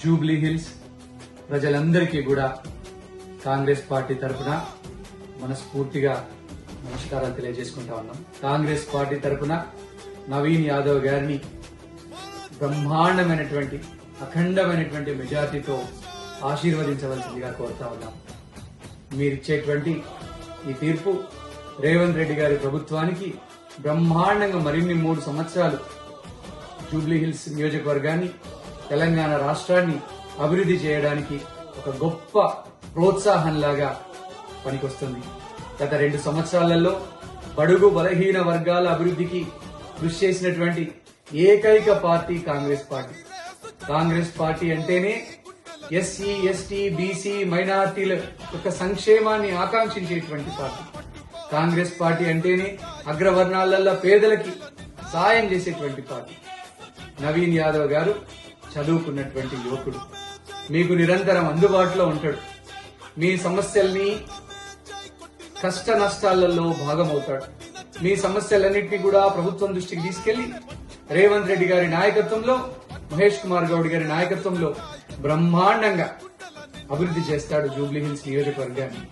Jubilee hills ప్రజలందరికీ కూడా Congress party తరఫున మనస్ఫూర్తిగా నమస్కారాలు తెలియజేసుకుంటా ఉన్నాం. కాంగ్రెస్ పార్టీ తరఫున నవీన్ యాదవ్ గారిని బ్రహ్మాండమైనటువంటి అఖండమైనటువంటి మెజార్టీతో ఆశీర్వదించవలసిందిగా కోరుతా ఉన్నాం. మీరిచ్చేటువంటి ఈ తీర్పు రేవంత్ రెడ్డి గారి ప్రభుత్వానికి బ్రహ్మాండంగా మరిన్ని 3 సంవత్సరాలు జూబ్లీ హిల్స్ నియోజకవర్గాన్ని, తెలంగాణ రాష్ట్రాన్ని అభివృద్ధి చేయడానికి ఒక గొప్ప ప్రోత్సాహంలాగా పనికొస్తుంది. గత 2 సంవత్సరాలలో బడుగు బలహీన వర్గాల అభివృద్ధికి కృషి చేసినటువంటి ఏకైక party Congress party. Congress party అంటేనే ఎస్సీ, ఎస్టీ, బీసీ, మైనార్టీల యొక్క సంక్షేమాన్ని ఆకాంక్షించేటువంటి పార్టీ. కాంగ్రెస్ పార్టీ అంటేనే అగ్రవర్ణాలలో పేదలకి సాయం చేసేటువంటి పార్టీ. నవీన్ యాదవ్ గారు చదువుకున్నటువంటి యువకుడు, మీకు నిరంతరం అందుబాటులో ఉంటాడు. మీ సమస్యల్ని, కష్ట నష్టాలలో భాగమవుతాడు. మీ సమస్యలన్నింటినీ కూడా ప్రభుత్వం దృష్టికి తీసుకెళ్లి రేవంత్ రెడ్డి గారి నాయకత్వంలో, మహేష్ కుమార్ గౌడ్ గారి నాయకత్వంలో బ్రహ్మాండంగా అభివృద్ధి చేస్తాడు జూబ్లీ హిల్స్ నియోజకవర్గాన్ని.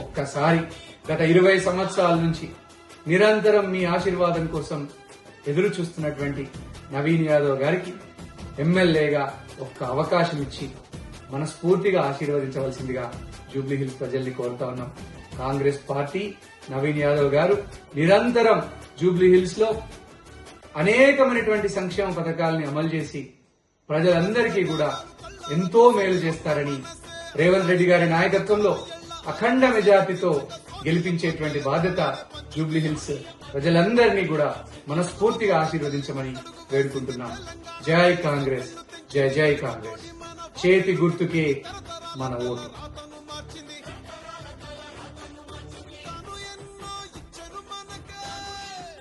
ఒక్కసారి గత 20 సంవత్సరాల నుంచి నిరంతరం మీ ఆశీర్వాదం కోసం ఎదురు చూస్తున్నటువంటి నవీన్ యాదవ్ గారికి ఎమ్మెల్యేగా ఒక్క అవకాశం ఇచ్చి మనస్ఫూర్తిగా ఆశీర్వదించవలసిందిగా జూబ్లీ హిల్స్ ప్రజల్ని కోరుతా ఉన్నాం. కాంగ్రెస్ పార్టీ, నవీన్ యాదవ్ గారు నిరంతరం జూబ్లీ హిల్స్ లో అనేకమైనటువంటి సంక్షేమ పథకాలని అమలు చేసి ప్రజలందరికీ కూడా ఎంతో మేలు చేస్తారని, రేవంత్ రెడ్డి గారి నాయకత్వంలో అఖండ మెజార్టీతో గెలిపించేటువంటి బాధ్యత జూబ్లీ హిల్స్ ప్రజలందరినీ కూడా మనస్ఫూర్తిగా ఆశీర్వదించమని వేడుకుంటున్నాం. జై కాంగ్రెస్, జై జై కాంగ్రెస్. చేతి గుర్తుకే మన ఓటు.